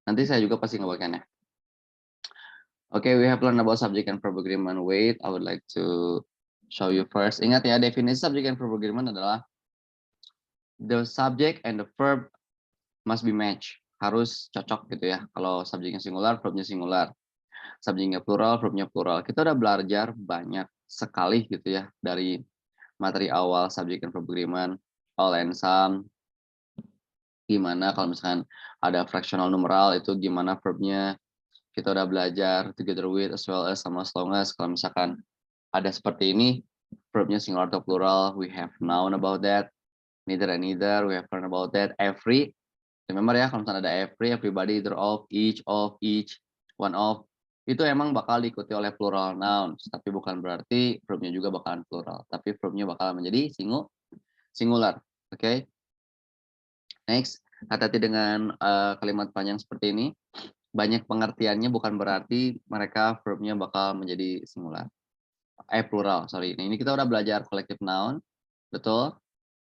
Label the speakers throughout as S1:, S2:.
S1: Nanti saya juga pasti ngebagiannya. Okay, we have learned about subject and verb agreement. Wait, I would like to show you first. Ingat ya, definisi subject and verb agreement adalah the subject and the verb must be match. Harus cocok gitu ya. Kalau subjeknya singular, verbnya singular. Subjeknya plural, verbnya plural. Kita udah belajar banyak sekali gitu ya dari materi awal subject and verb agreement, all and some. Gimana kalau misalkan ada fractional numeral itu gimana verbnya. Kita udah belajar together with, as well as, sama as long as. Kalau misalkan ada seperti ini, verbnya singular atau plural, we have known about that. Neither and neither, we have learned about that. Every, remember ya, kalau misalkan ada every, everybody, either of, each, one of, itu emang bakal diikuti oleh plural nouns. Tapi bukan berarti verbnya juga bakalan plural. Tapi verbnya bakal menjadi singular. Oke? Okay? Next, hati-hati dengan kalimat panjang seperti ini. Banyak pengertiannya bukan berarti mereka verbnya bakal menjadi singular. Plural, sorry. Nah, ini kita udah belajar collective noun, betul?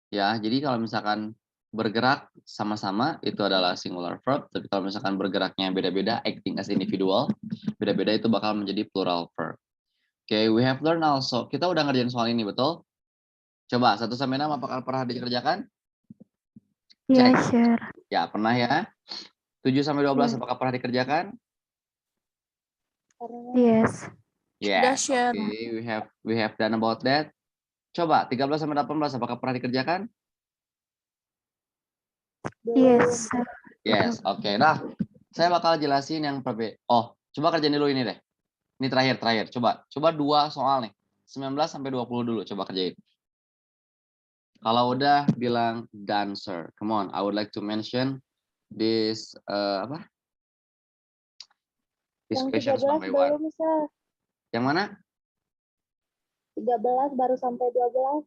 S1: Ya, jadi kalau misalkan bergerak sama-sama itu adalah singular verb, tapi kalau misalkan bergeraknya beda-beda, acting as individual, beda-beda itu bakal menjadi plural verb. Oke, we have learned also. Kita udah ngerjain soal ini, betul? Coba 1 sampai 6 apakah pernah dikerjakan?
S2: Iya,
S1: Cek.
S2: sure.
S1: Ya, pernah ya. 7 sampai 12 apakah pernah dikerjakan?
S2: Yes.
S1: Yes. Okay, we have done about that. Coba 13 sampai 18 apakah pernah dikerjakan?
S2: Yes.
S1: Yes, oke. Nah, saya bakal jelasin yang Oh, coba kerjain dulu ini deh. Ini terakhir. Coba 2 soal nih. 19 sampai 20 dulu coba kerjain. Kalau udah bilang dancer. Come on, I would like to mention this This questions one by one. Yang mana?
S3: 13 baru sampai 12.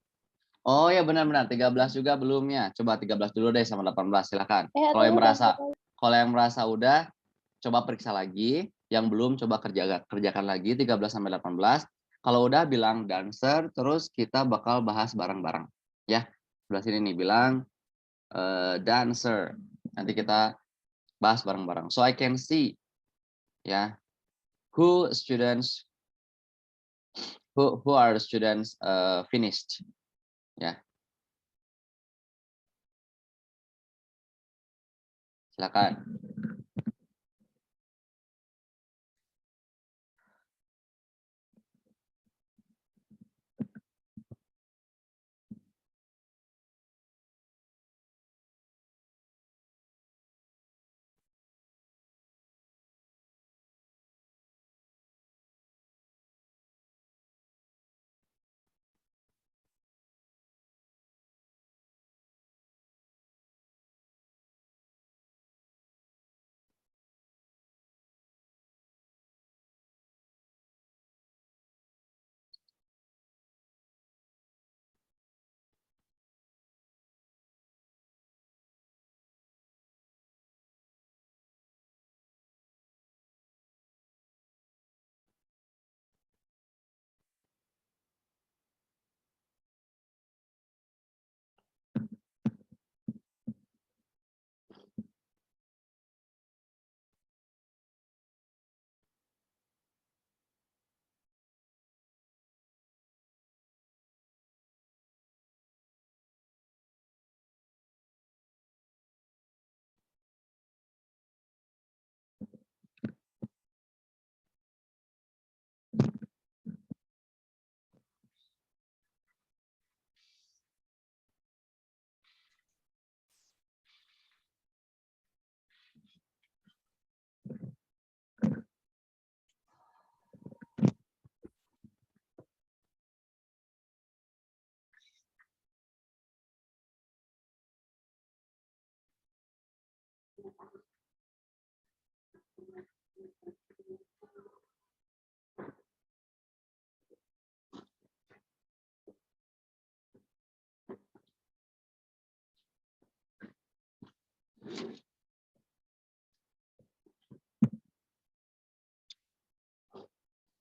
S1: Oh ya benar-benar 13 juga belumnya. Coba 13 dulu deh sama 18 silakan. Kalau yang merasa udah coba periksa lagi, yang belum coba kerjakan lagi 13 sampai 18. Kalau udah bilang dancer, terus kita bakal bahas bareng-bareng. Ya, sebelah sini nih bilang dancer. Nanti kita bahas bareng-bareng. So I can see ya who are the students finished. Ya. Silakan.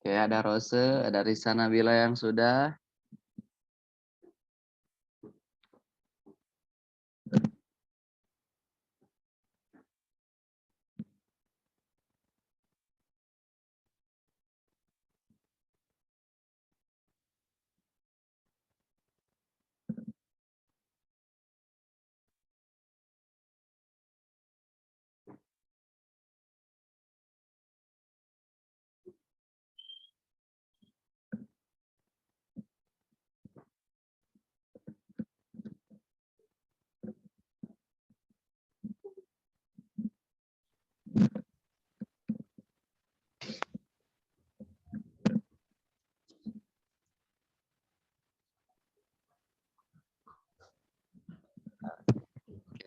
S1: Oke, ada Rose, ada Risa Nabila yang sudah.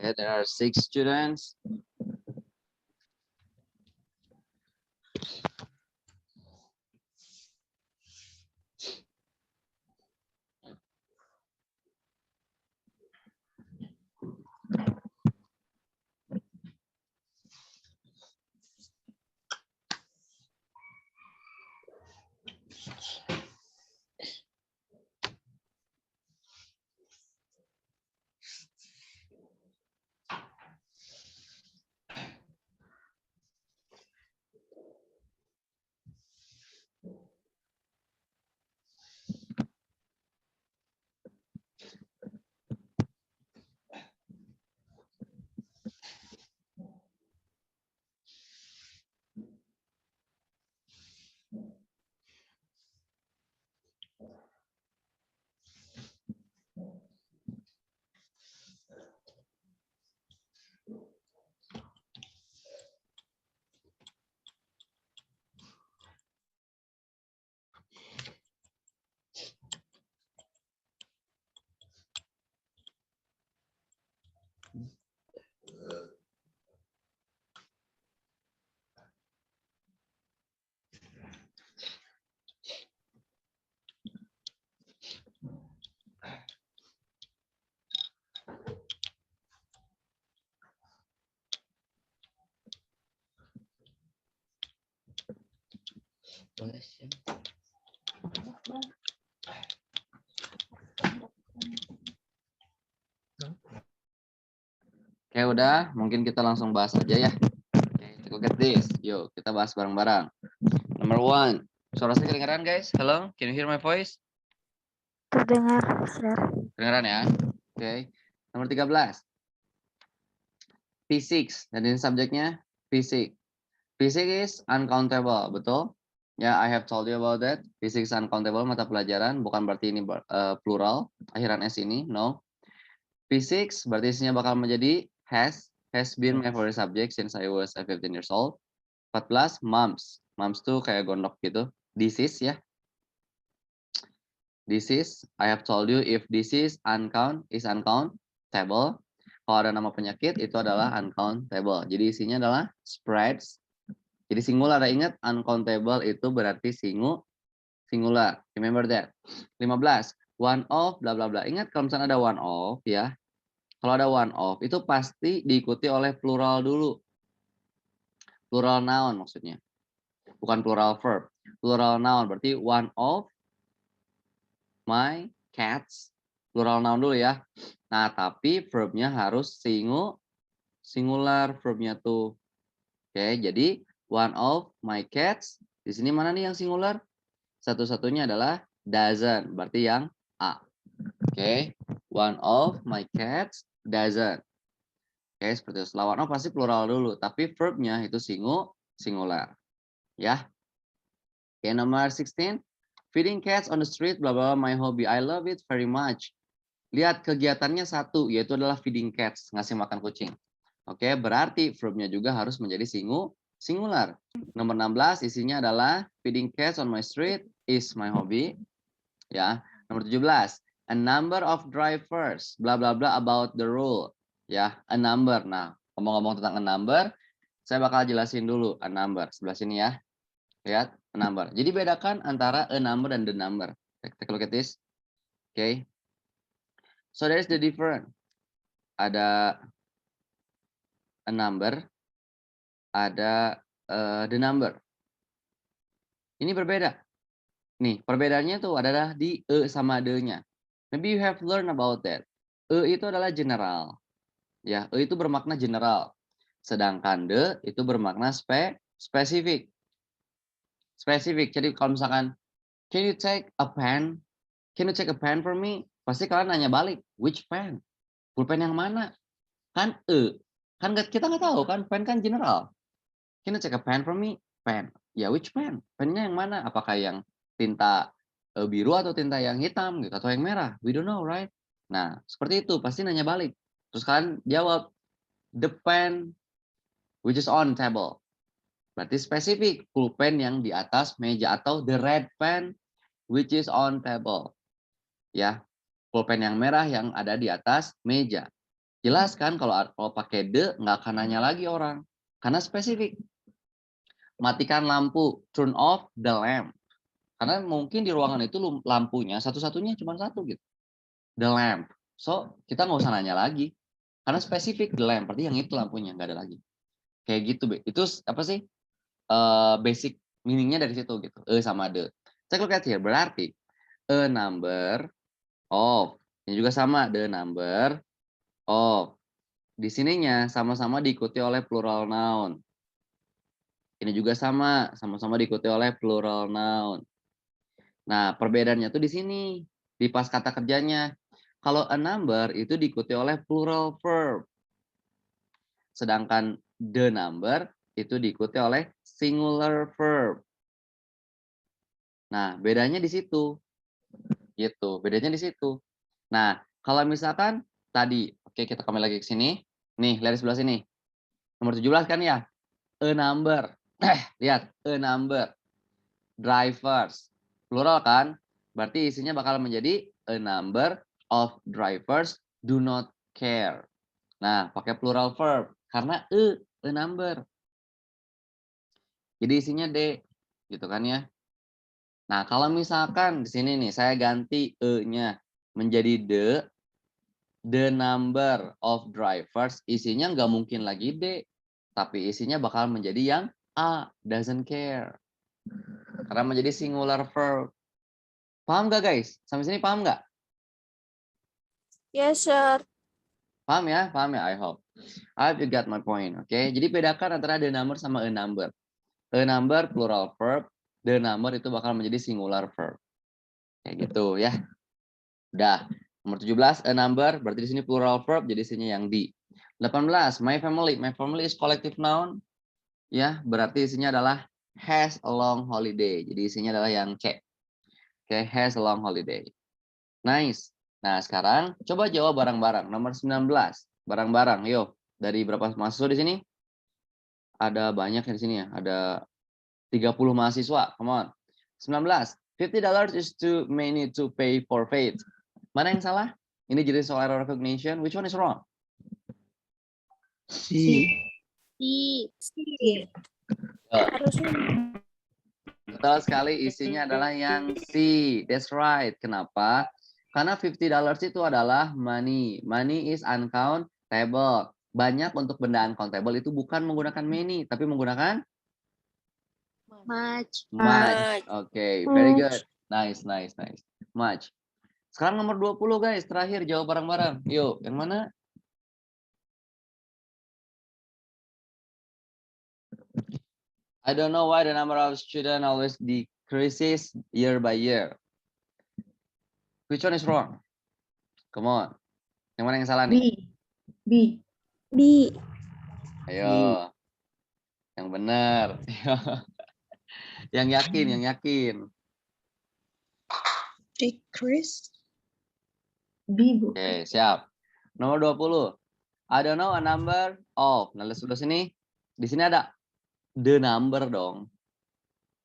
S1: Okay, there are 6 students. Oke, udah, mungkin kita langsung bahas aja ya. Oke, look at this. Yuk, kita bahas bareng-bareng. Number 1. Suara saya kedengaran, guys? Hello, can you hear my voice?
S2: Terdengar, Sir.
S1: Kedengaran ya? Oke. Nomor 13. Physics. Dan ini subjeknya physics. Physics is uncountable, betul? Ya, I have told you about that. Physics uncountable, mata pelajaran. Bukan berarti ini plural. Akhiran S ini, no. Physics berarti isinya bakal menjadi has been my favorite subject since I was 15 years old. 14, mumps. Mumps tuh kayak gondok gitu. Disease ya. Disease, I have told you if disease uncountable. Kalau ada nama penyakit itu adalah uncountable. Jadi isinya adalah spreads. Jadi singular, ingat uncountable itu berarti singular. Remember that. 15, one of bla bla bla. Ingat kalau misalnya ada one of ya. Kalau ada one of itu pasti diikuti oleh plural dulu. Plural noun maksudnya. Bukan plural verb. Plural noun berarti one of my cats. Plural noun dulu ya. Nah, tapi verbnya harus singular verbnya tuh. Oke, jadi one of my cats. Di sini mana nih yang singular? Satu-satunya adalah doesn't. Berarti yang A. Oke, one of my cats doesn't. Oke, seperti itu. Setelah one of pasti plural dulu, tapi verbnya itu singular. Ya. Oke, nomor 16. Feeding cats on the street, bla bla, my hobby. I love it very much. Lihat kegiatannya satu, yaitu adalah feeding cats, ngasih makan kucing. Oke, berarti verbnya juga harus menjadi singular. Nomor 16 isinya adalah feeding cats on my street is my hobby. Ya. Nomor 17, a number of drivers, bla bla bla about the rule. Ya, a number. Nah, ngomong-ngomong tentang a number, saya bakal jelasin dulu a number. Sebelah sini ya. Lihat, a number. Jadi bedakan antara a number dan the number. Take a look at this. Okay. So there is the difference. Ada a number, ada the number. Ini berbeda. Nih, perbedaannya tuh adalah di e sama de-nya. Maybe you have learned about that. E itu adalah general. Ya, e itu bermakna general. Sedangkan de itu bermakna spesifik. Spesifik. Jadi kalau misalkan can you take a pen? Can you take a pen for me? Pasti kalian nanya balik, which pen? Pulpen yang mana? Kan e. Kan kita nggak tahu kan, pen kan general. Can you take a pen for me? Pen. Ya, which pen? Pennya yang mana? Apakah yang tinta biru atau tinta yang hitam gitu atau yang merah? We don't know, right? Nah, seperti itu pasti nanya balik. Terus kalian jawab the pen which is on table. Berarti spesifik, pulpen yang di atas meja atau the red pen which is on table. Ya, pulpen yang merah yang ada di atas meja. Jelas kan kalau pakai the nggak akan nanya lagi orang. Karena spesifik. Matikan lampu, turn off the lamp. Karena mungkin di ruangan itu lampunya satu-satunya cuma satu gitu. The lamp. So, kita nggak usah nanya lagi. Karena spesifik the lamp, berarti yang itu lampunya, nggak ada lagi. Kayak gitu, Be. Itu apa sih? Basic meaning-nya dari situ gitu. Sama the. Take a look at here. Berarti a number of. Ini juga sama, the number of. Di sininya sama-sama diikuti oleh plural noun. Ini juga sama-sama diikuti oleh plural noun. Nah, perbedaannya tuh di sini, di pas kata kerjanya. Kalau a number itu diikuti oleh plural verb. Sedangkan the number itu diikuti oleh singular verb. Nah, bedanya di situ. Gitu, bedanya di situ. Nah, kalau misalkan tadi, oke kita kembali lagi ke sini. Nih, lihat di sebelah sini. Nomor 17 kan ya? A number. Lihat, a number. Drivers. Plural kan? Berarti isinya bakal menjadi a number of drivers do not care. Nah, pakai plural verb. Karena a number. Jadi isinya D. Gitu kan ya? Nah, kalau misalkan di sini nih, saya ganti e-nya menjadi the number of drivers, isinya nggak mungkin lagi D. Tapi isinya bakal menjadi yang A, doesn't care. Karena menjadi singular verb. Paham nggak guys? Sampai sini paham nggak?
S2: Yes, sir.
S1: Paham ya? Paham ya? I hope. I hope you got my point. Oke, jadi bedakan antara the number sama a number. A number plural verb, the number itu bakal menjadi singular verb. Kayak gitu ya. Udah. Nomor 17, a number, berarti di sini plural verb, jadi isinya yang di. 18, my family. My family is collective noun. Ya, berarti isinya adalah has a long holiday. Jadi isinya adalah yang C. Oke, has a long holiday. Nice. Nah, sekarang coba jawab bareng-bareng. Nomor 19. Bareng-bareng, yuk. Dari berapa mahasiswa di sini? Ada banyak di sini ya. Ada 30 mahasiswa. Come on. 19. $50 is too many to pay for faith. Mana yang salah? Ini jadi soal error recognition. Which one is wrong?
S3: C.
S2: Harusnya
S1: Betul sekali, isinya adalah yang C. That's right. Kenapa? Karena $50 itu adalah money. Money is uncountable. Banyak untuk benda uncountable itu bukan menggunakan many, tapi menggunakan
S2: much.
S1: much. Oke, very good. Nice. Much. Sekarang nomor 20 guys, terakhir jawab bareng-bareng. Yuk, yang mana? I don't know why the number of students always decreases year by year. Which one is wrong? Come on. Yang mana yang salah nih?
S3: B.
S2: B.
S1: Ayo. Yang benar. Yang yakin.
S3: Decrease. B, Bu.
S1: Oke, siap. Nomor 20. I don't know a number of. Nah, lihat sebelah sini. Di sini ada the number dong.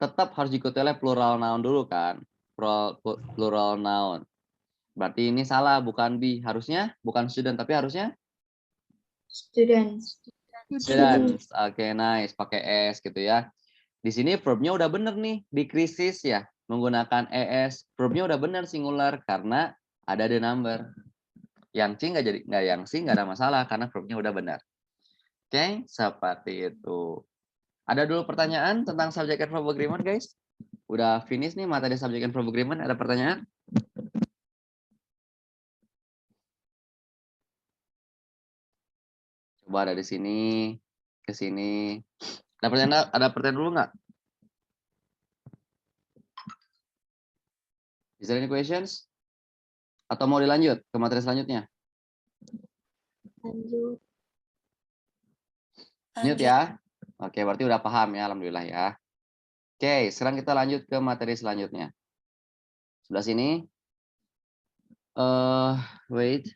S1: Tetap harus diikuti oleh plural noun dulu kan. Plural noun. Berarti ini salah, bukan B. Harusnya bukan student, tapi harusnya
S3: Students.
S1: students. Oke, nice. Pakai S gitu ya. Di sini verbnya udah bener nih. Decreases ya. Menggunakan ES. Verbnya udah bener singular karena ada the number. Yang C nggak ada masalah karena verbnya udah benar. Oke, seperti itu. Ada dulu pertanyaan tentang subject and verb agreement, guys? Udah finish nih materi subject and verb agreement. Ada pertanyaan? Coba ada di sini, ke sini. Ada pertanyaan dulu nggak? Is there any questions? Atau mau dilanjut ke materi selanjutnya?
S2: Lanjut.
S1: Lanjut ya. Oke, berarti udah paham ya, alhamdulillah ya. Oke, sekarang kita lanjut ke materi selanjutnya. Sebelah sini. Wait.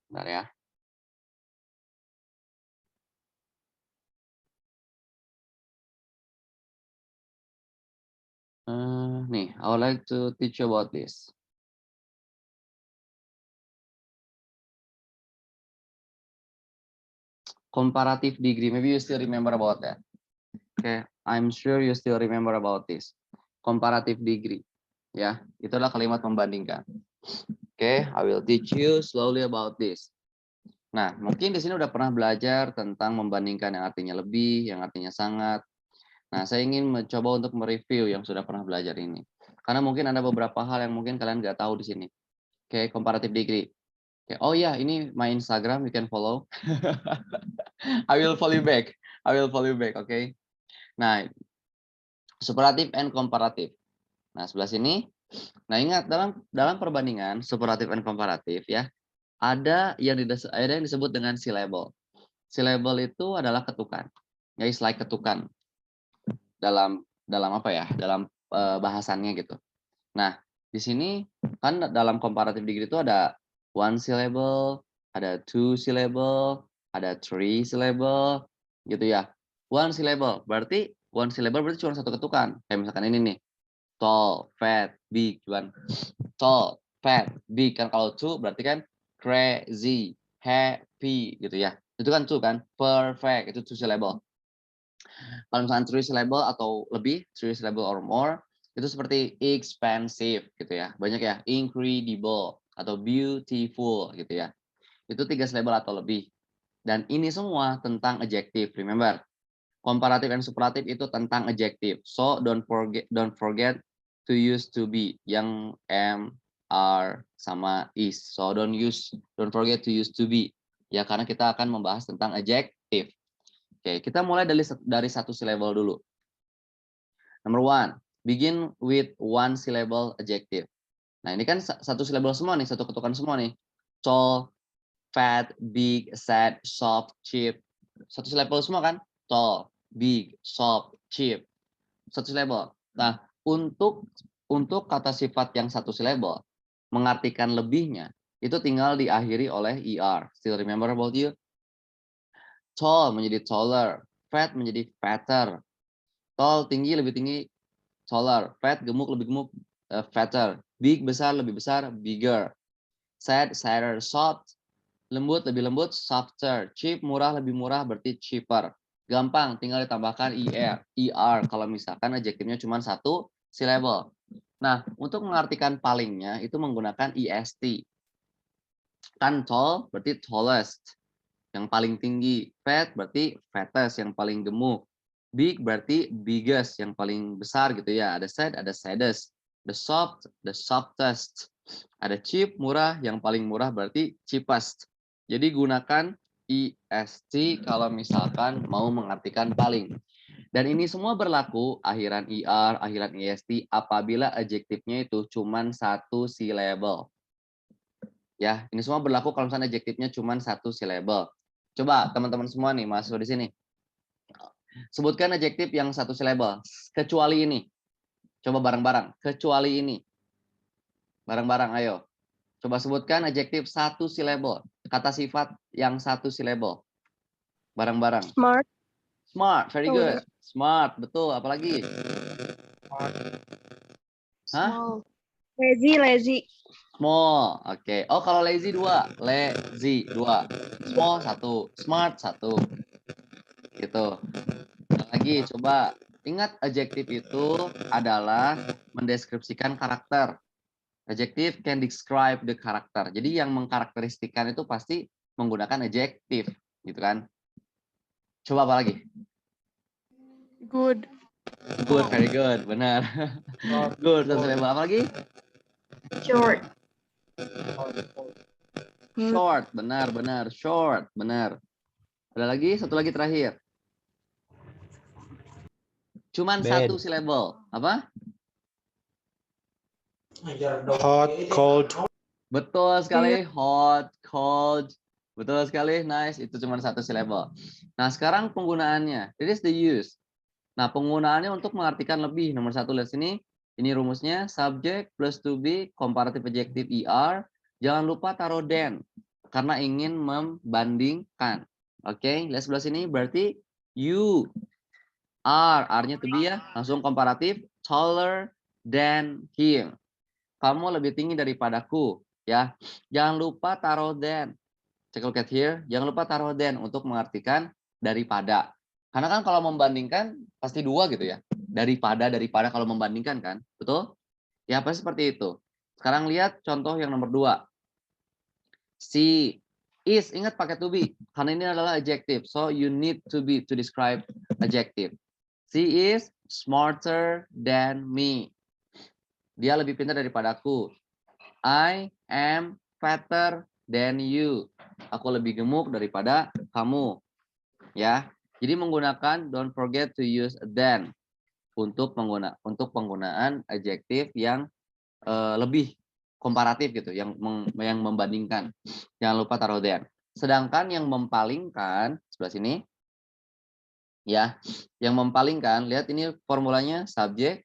S1: Bentar ya. nih, I would like to teach you about this. Comparative degree. Maybe you still remember about that. Okay, I'm sure you still remember about this. Comparative degree. Ya, itulah kalimat membandingkan. Okay, I will teach you slowly about this. Nah, mungkin di sini udah pernah belajar tentang membandingkan yang artinya lebih, yang artinya sangat. Nah, saya ingin mencoba untuk mereview yang sudah pernah belajar ini. Karena mungkin ada beberapa hal yang mungkin kalian nggak tahu di sini. Oke, comparative degree. Oke, oh ya, ini my Instagram, you can follow. I will follow you back. I will follow you back, oke. Nah, superlative and comparative. Nah, sebelah sini. Nah, ingat dalam perbandingan superlative and comparative ya, ada yang disebut dengan syllable. Syllable itu adalah ketukan. Ya, it's like ketukan dalam apa ya? Dalam bahasannya gitu. Nah, di sini kan dalam comparative degree itu ada one syllable, ada two syllable, ada three syllable, gitu ya. One syllable berarti cuma satu ketukan. Kayak misalkan ini nih, tall, fat, big, cuman tall, fat, big. Kan kalau two berarti kan crazy, happy, gitu ya. Itu kan two kan, perfect, itu two syllable. Kalau misalkan three syllable atau lebih, three syllable or more, itu seperti expensive gitu ya. Banyak ya, incredible atau beautiful gitu ya. Itu 3 syllable atau lebih. Dan ini semua tentang adjective. Remember, comparative and superlative itu tentang adjective. So don't forget to use to be yang am, are sama is. So don't forget to use to be. Ya, karena kita akan membahas tentang adjective. Oke, kita mulai dari satu syllable dulu. Number one, begin with one syllable adjective. Nah, ini kan satu syllable semua nih, satu ketukan semua nih. Tall, fat, big, sad, soft, cheap. Satu syllable semua kan? Tall, big, soft, cheap. Satu syllable. Nah, untuk kata sifat yang satu syllable, mengartikan lebihnya, itu tinggal diakhiri oleh er. Still remember about you? Tall menjadi taller, fat menjadi fatter. Tall tinggi lebih tinggi, taller. Fat gemuk lebih gemuk, fatter. Big besar lebih besar, bigger. Sad sadder. Soft lembut lebih lembut, softer. Cheap murah lebih murah berarti cheaper. Gampang, tinggal ditambahkan er kalau misalkan adjektifnya cuma satu syllable. Nah, untuk mengartikan palingnya itu menggunakan est. Kan tall berarti tallest, yang paling tinggi. Fat berarti fattest, yang paling gemuk. Big berarti biggest, yang paling besar gitu ya. Ada sad, ada saddest. The soft, the softest. Ada cheap, murah, yang paling murah berarti cheapest. Jadi gunakan est kalau misalkan mau mengartikan paling. Dan ini semua berlaku akhiran er, akhiran est apabila adjektifnya itu cuma satu syllable. Ya, ini semua berlaku kalau misalnya adjektifnya cuma satu syllable. Coba teman-teman semua nih mahasiswa di sini. Sebutkan adjektif yang satu syllable kecuali ini. Coba bareng-bareng, kecuali ini. Bareng-bareng ayo. Coba sebutkan adjektif satu syllable, kata sifat yang satu syllable. Bareng-bareng.
S2: Smart.
S1: Smart, very good. Smart, betul. Apalagi? Hah?
S2: Lazy.
S1: Small, oke. Oh, kalau lazy dua, lazy dua. Small satu, smart satu. Gitu. Lagi coba ingat adjektif itu adalah mendeskripsikan karakter. Adjective can describe the character. Jadi yang mengkarakteristikkan itu pasti menggunakan adjektif, gitu kan? Coba apa lagi?
S2: Good.
S1: Good, very good, benar. Good, apa lagi?
S3: Short.
S1: Short, benar, short, benar. Ada lagi, satu lagi terakhir. Cuman satu syllable. Apa?
S4: Hot, cold.
S1: Betul sekali, hot, cold. Betul sekali, nice. Itu cuma satu syllable. Nah, sekarang penggunaannya. It is the use. Nah, penggunaannya untuk mengartikan lebih. Nomor satu, lihat sini. Ini rumusnya, subject plus to be, comparative adjective er. Jangan lupa taruh than, karena ingin membandingkan. Oke, lihat sebelah sini. Berarti you are, are-nya to be ya. Langsung komparatif, taller, than him. Kamu lebih tinggi daripadaku, ya. Jangan lupa taruh than. Take a look at here. Jangan lupa taruh than untuk mengartikan daripada. Karena kan kalau membandingkan pasti dua gitu ya. Daripada kalau membandingkan kan, betul? Ya pasti seperti itu. Sekarang lihat contoh yang nomor 2. She is, ingat pakai to be. Karena ini adalah adjective. So you need to be to describe adjective. She is smarter than me. Dia lebih pintar daripadaku. I am fatter than you. Aku lebih gemuk daripada kamu. Ya. Jadi menggunakan don't forget to use than untuk penggunaan adjektif yang lebih komparatif gitu, yang membandingkan. Jangan lupa taruh than. Sedangkan yang mempalingkan sebelah sini, ya, yang mempalingkan, lihat ini formulanya subject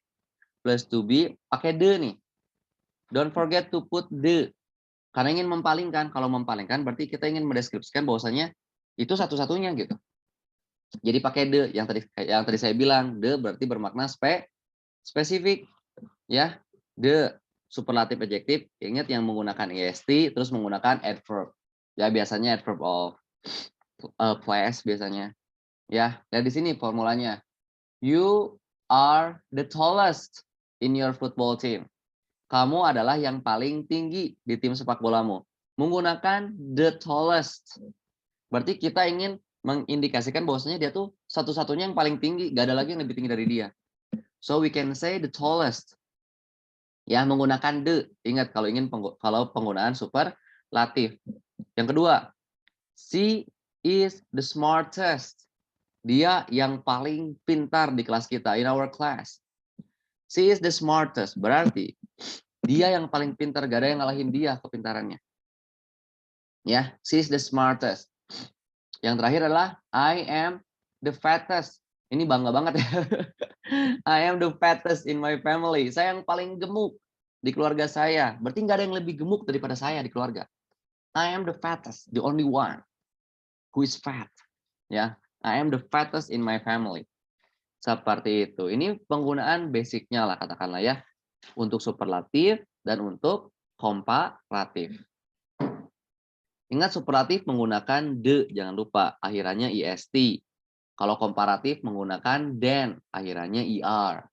S1: plus to be pakai the nih. Don't forget to put the. Karena ingin mempalingkan. Kalau mempalingkan berarti kita ingin mendeskripsikan bahwasanya itu satu-satunya gitu. Jadi pakai the yang tadi saya bilang, the berarti bermakna spesifik, ya. The superlatif adjektif, ingat yang menggunakan est terus menggunakan adverb. Ya biasanya adverb of place biasanya. Ya, lihat di sini formulanya. You are the tallest in your football team. Kamu adalah yang paling tinggi di tim sepak bolamu. Menggunakan the tallest. Berarti kita ingin mengindikasikan bahwasanya dia tuh satu-satunya yang paling tinggi, gak ada lagi yang lebih tinggi dari dia. So we can say the tallest. Ya, menggunakan the. Ingat kalau penggunaan superlatif. Yang kedua, she is the smartest. Dia yang paling pintar di kelas kita, in our class. She is the smartest. Berarti dia yang paling pintar, gak ada yang ngalahin dia kepintarannya. Ya, she is the smartest. Yang terakhir adalah I am the fattest. Ini bangga banget ya. I am the fattest in my family. Saya yang paling gemuk di keluarga saya. Berarti nggak ada yang lebih gemuk daripada saya di keluarga. I am the fattest, the only one who is fat. Ya, I am the fattest in my family. Seperti itu. Ini penggunaan basicnya lah katakanlah ya. Untuk superlatif dan untuk komparatif. Ingat superlatif menggunakan the, jangan lupa akhirannya est. Kalau komparatif menggunakan than, akhirannya er.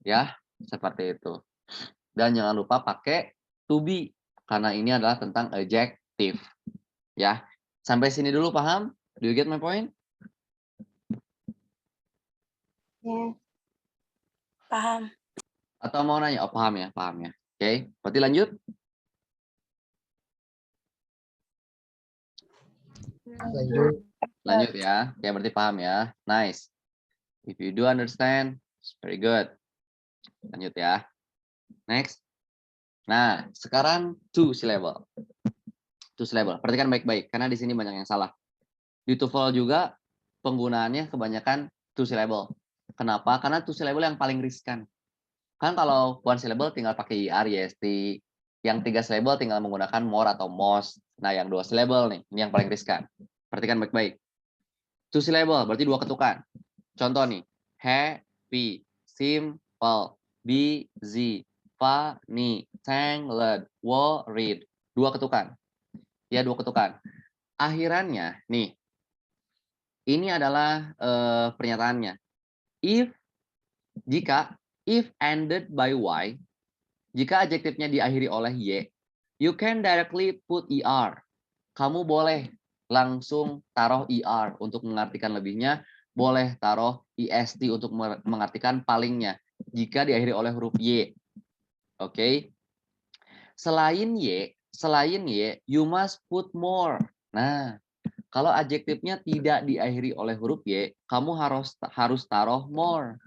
S1: Ya, seperti itu. Dan jangan lupa pakai to be karena ini adalah tentang adjective. Ya. Sampai sini dulu paham? Do you get my point?
S3: Yes.
S2: Paham.
S1: Atau mau nanya? Oh, paham ya, paham ya. Oke, berarti lanjut. Lanjut ya. Oke, berarti paham ya. Nice. If you do understand, it's very good. Lanjut ya. Next. Nah, sekarang two syllable. Two syllable. Perhatikan baik-baik karena di sini banyak yang salah. Di TOEFL juga penggunaannya kebanyakan two syllable. Kenapa? Karena two syllable yang paling riskan. Kan kalau one syllable tinggal pakai er, est. Yang 3 syllable tinggal menggunakan more atau most. Nah, yang 2 syllable nih, ini yang paling riskan. Perhatikan baik-baik. Two syllable berarti 2 ketukan. Contoh nih, happy, simple, busy, funny, tangled, worried. 2 ketukan. Ya, 2 ketukan. Akhirannya, nih, ini adalah pernyataannya. If ended by y, jika adjektifnya diakhiri oleh y, you can directly put er. Kamu boleh langsung taruh er untuk mengartikan lebihnya, boleh taruh est untuk mengartikan palingnya jika diakhiri oleh huruf y. Oke. Selain y, you must put more. Nah, kalau adjektifnya tidak diakhiri oleh huruf y, kamu harus taruh more.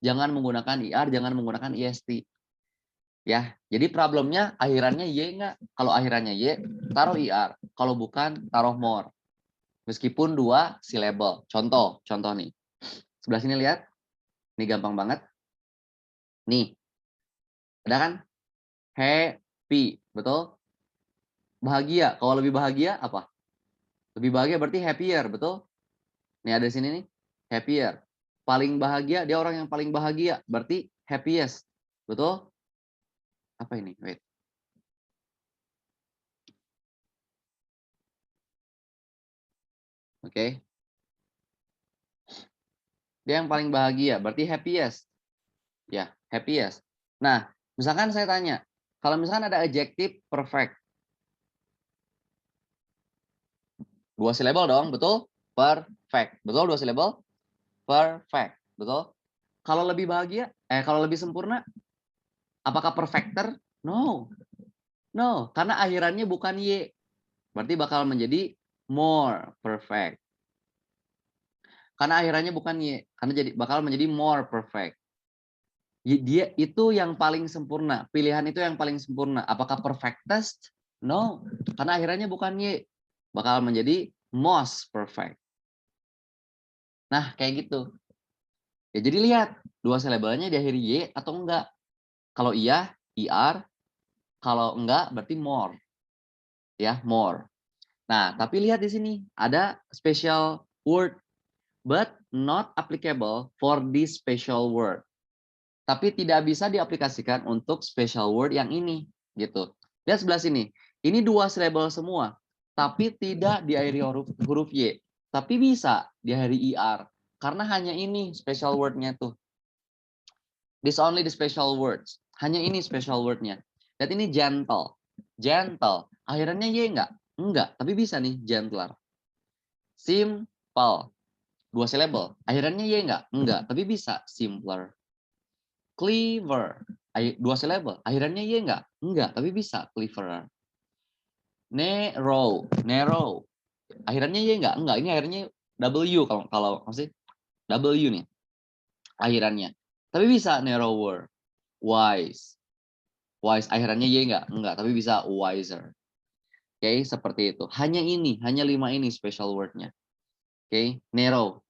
S1: Jangan menggunakan er, jangan menggunakan est. Ya, jadi problemnya akhirannya y enggak? Kalau akhirannya y, taruh er. Kalau bukan, taruh more. Meskipun 2 syllable. Contoh nih. Sebelah sini lihat. Ini gampang banget. Nih. Ada kan? Happy, betul? Bahagia. Kalau lebih bahagia apa? Lebih bahagia berarti happier, betul? Nih ada di sini nih. Happier. Paling bahagia, dia orang yang paling bahagia. Berarti happiest. Betul? Apa ini? Wait. Oke. Dia yang paling bahagia, berarti happiest. Ya, happiest. Nah, misalkan saya tanya, kalau misalkan ada adjective perfect. 2 syllable dong, betul? Perfect. Betul 2 syllable? Perfect. Betul? Kalau lebih bahagia, kalau lebih sempurna, apakah perfecter? No. No, karena akhirannya bukan Y. Berarti bakal menjadi more perfect. Karena akhirannya bukan Y, karena bakal menjadi more perfect. Dia itu yang paling sempurna. Pilihan itu yang paling sempurna. Apakah perfectest? No, karena akhirannya bukan Y. Bakal menjadi most perfect. Nah, kayak gitu. Ya, jadi lihat, 2 syllable-nya diakhiri Y atau enggak. Kalau iya, IR. Kalau enggak, berarti more. Ya, more. Nah, tapi lihat di sini. Ada special word. But not applicable for this special word. Tapi tidak bisa diaplikasikan untuk special word yang ini. Gitu. Lihat sebelah sini. Ini 2 syllable semua. Tapi tidak diakhiri huruf Y. Tapi bisa diakhiri IR. Karena hanya ini special word-nya tuh. This only the special words. Hanya ini special word-nya. Lihat ini gentle. Gentle. Akhirannya Y enggak? Enggak. Tapi bisa nih gentler. Simple. 2 syllable. Akhirannya Y enggak? Enggak. Tapi bisa simpler. Clever. 2 syllable. Akhirannya Y enggak? Enggak. Tapi bisa cleverer. Narrow. Narrow. Akhirannya Y enggak? Enggak. Ini akhirnya W kalau masih W nih. Akhirannya. Tapi bisa narrower. Wise. Wise. Akhirannya Y enggak? Enggak. Tapi bisa wiser. Oke, seperti itu. Hanya ini. Hanya 5 ini special word-nya. Oke, narrow.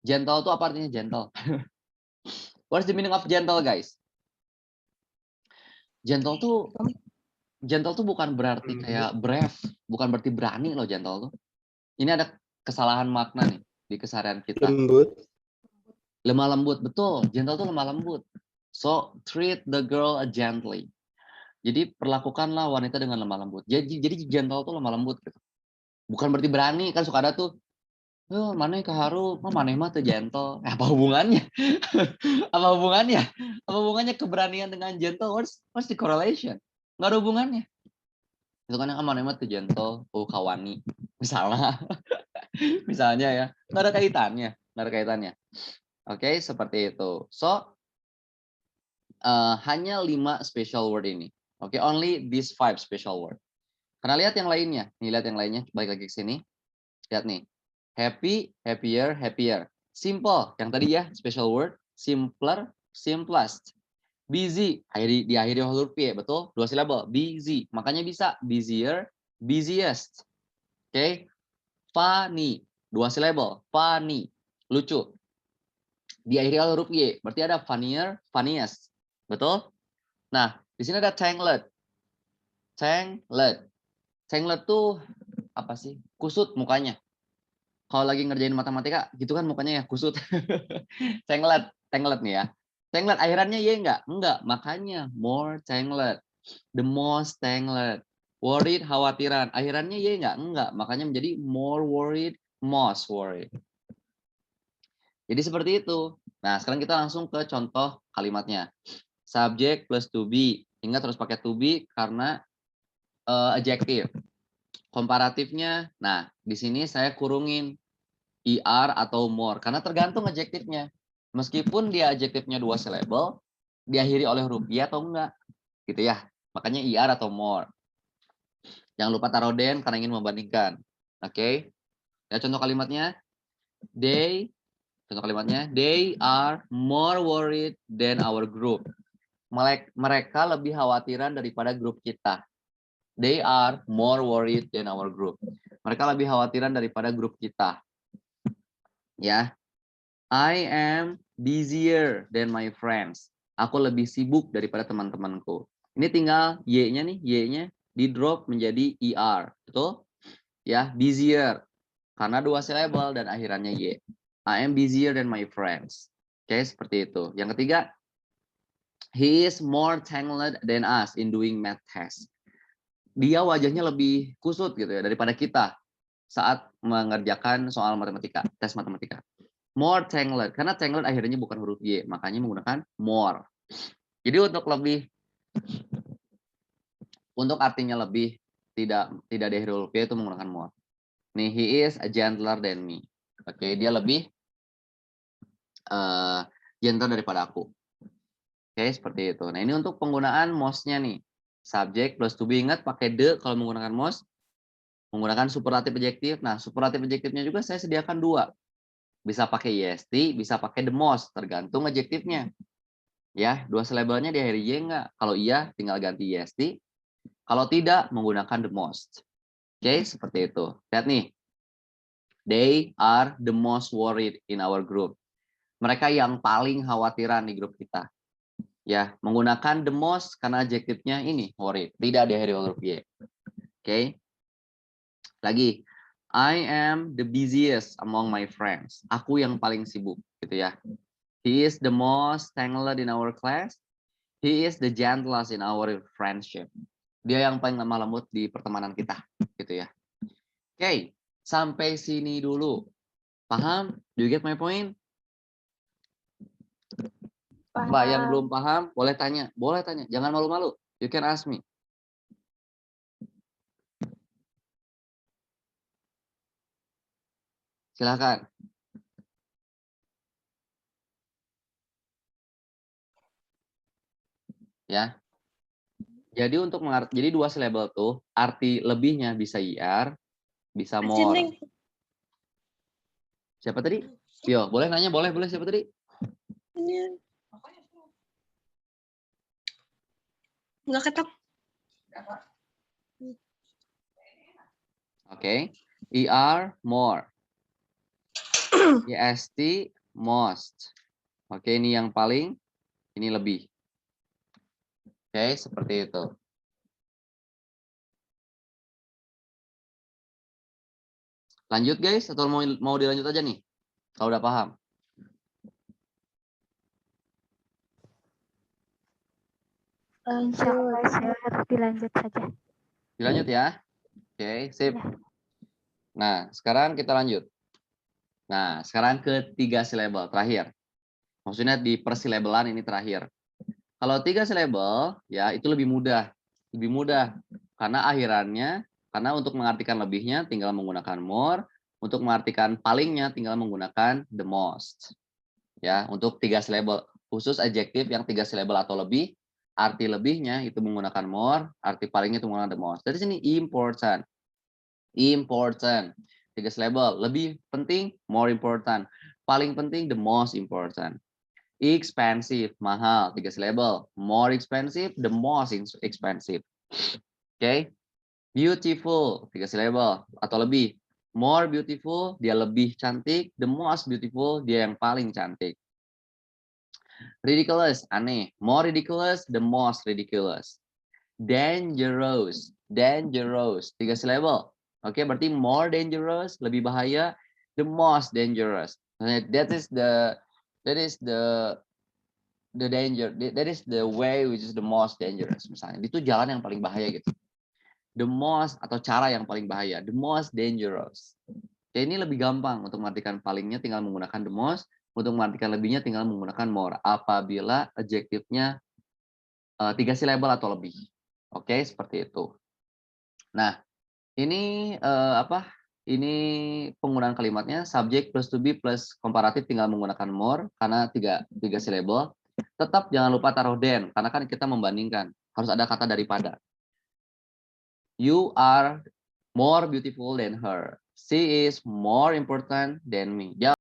S1: Gentle itu apa artinya gentle? What's the meaning of gentle, guys? Gentle tuh bukan berarti kayak brave, bukan berarti berani loh gentle tuh. Ini ada kesalahan makna nih di keseharian kita.
S4: Lembut.
S1: Lemah lembut, betul. Gentle tuh lemah lembut. So treat the girl gently. Jadi perlakukanlah wanita dengan lemah lembut. Jadi gentle tuh lemah lembut gitu. Bukan berarti berani, kan suka ada tuh. Oh, mana keharu, mana mah tuh gentle. Apa hubungannya? Apa hubungannya? Apa hubungannya keberanian dengan gentle? What's the correlation? Nggak ada hubungannya. Itu kan yang mana mah tuh gentle, kawani. Misalnya. Misalnya ya. Nggak ada kaitannya. Nggak ada kaitannya. Oke, seperti itu. So, hanya 5 special word ini. Oke, only these 5 special word. Karena lihat yang lainnya. Nih, lihat yang lainnya. Balik lagi ke sini. Lihat nih. Happy, happier, happier. Simple, yang tadi ya, special word. Simpler, simplest. Busy, diakhiri huruf Y, betul? 2 syllable, busy. Makanya bisa busier, busiest. Oke. Funny, 2 syllable, funny. Lucu. Diakhiri huruf Y, berarti ada funnier, funniest. Betul? Nah, di sini ada tangled. Tangled. Tangled tuh apa sih? Kusut mukanya. Kalau lagi ngerjain matematika, gitu kan mukanya ya kusut. Tangled nih ya. Tangled akhirannya Y enggak? Enggak, makanya more tangled. The most tangled. Worried, khawatiran. Akhirannya Y enggak? Enggak, makanya menjadi more worried, most worried. Jadi seperti itu. Nah, sekarang kita langsung ke contoh kalimatnya. Subject plus to be. Ingat harus pakai to be karena adjective. Komparatifnya, nah di sini saya kurungin IR atau more karena tergantung adjektifnya. Meskipun dia adjektifnya 2 syllable, diakhiri oleh huruf Y atau enggak, gitu ya. Makanya IR atau more. Jangan lupa taruh than karena ingin membandingkan. Oke. Ya contoh kalimatnya, contoh kalimatnya, they are more worried than our group. Mereka lebih khawatiran daripada grup kita. They are more worried than our group. Mereka lebih khawatiran daripada grup kita. Ya. I am busier than my friends. Aku lebih sibuk daripada teman-temanku. Ini tinggal Y-nya nih, Y-nya di drop menjadi ER. Betul? Ya, busier. Karena 2 syllable dan akhirannya Y. I am busier than my friends. Oke, seperti itu. Yang ketiga, He is more talented than us in doing math test. Dia wajahnya lebih kusut gitu ya daripada kita saat mengerjakan soal matematika, tes matematika. More talented, karena talented akhirnya bukan huruf Y, makanya menggunakan more. Jadi untuk artinya lebih, tidak dari huruf Y itu menggunakan more. Nih, he is a gentler than me. Oke, dia lebih gentle daripada aku. Oke, seperti itu. Nah, ini untuk penggunaan most-nya nih. Subjek plus to be, ingat pakai the kalau menggunakan most. Menggunakan superlatif adjektif. Nah, superlatif adjektifnya juga saya sediakan 2. Bisa pakai est, bisa pakai the most, tergantung adjektifnya. Ya, 2 syllable-nya di akhir y enggak? Kalau iya, tinggal ganti est. Kalau tidak, menggunakan the most. Oke, seperti itu. Lihat nih. They are the most worried in our group. Mereka yang paling khawatiran di grup kita. Ya, menggunakan the most karena adjektifnya ini worried, tidak diakhiri huruf y. Oke. Lagi, I am the busiest among my friends. Aku yang paling sibuk, gitu ya. He is the most talented in our class. He is the gentlest in our friendship. Dia yang paling lemah lembut di pertemanan kita, gitu ya. Oke, sampai sini dulu. Paham? Do you get my point? Mbak yang belum paham, boleh tanya. Jangan malu-malu. You can ask me. Silakan. Ya. Jadi untuk mengerti, jadi 2 syllable tuh arti lebihnya bisa IR, bisa more. Siapa tadi? Yo, boleh nanya, boleh siapa tadi?
S2: Nggak ketok.
S1: Oke. ER more. EST most. Oke, ini yang paling, ini lebih. Oke, seperti itu. Lanjut guys, atau mau dilanjut aja nih? Kalau udah paham.
S3: Dilanjut saja.
S1: Dilanjut ya. Oke, sip. Nah, sekarang kita lanjut. Nah, sekarang ke 3 syllable terakhir. Maksudnya di persilabelan ini terakhir. Kalau 3 syllable, ya itu lebih mudah. Lebih mudah. Karena akhirannya, karena untuk mengartikan lebihnya tinggal menggunakan more. Untuk mengartikan palingnya tinggal menggunakan the most. Ya, untuk 3 syllable. Khusus adjektif yang 3 syllable atau lebih, arti lebihnya itu menggunakan more, arti palingnya itu menggunakan the most. Dari sini important. Important. 3 syllable. Lebih penting, more important. Paling penting, the most important. Expensive, mahal, 3 syllable. More expensive, the most expensive. Oke. Beautiful, 3 syllable atau lebih. More beautiful, dia lebih cantik. The most beautiful, dia yang paling cantik. Ridiculous, aneh. More ridiculous, the most ridiculous. Dangerous, 3 syllable. Oke, berarti more dangerous, lebih bahaya. The most dangerous. That is the danger, that is the way which is the most dangerous. Misalnya, itu jalan yang paling bahaya gitu. The most atau cara yang paling bahaya, the most dangerous. Ya, ini lebih gampang untuk mengartikan palingnya tinggal menggunakan the most, untuk mengartikan lebihnya tinggal menggunakan more apabila adjektifnya 3 syllable atau lebih. Oke, seperti itu. Nah, ini Ini penggunaan kalimatnya subjek plus to be plus komparatif tinggal menggunakan more karena 3 syllable. Tetap jangan lupa taruh than karena kan kita membandingkan. Harus ada kata daripada. You are more beautiful than her. She is more important than me.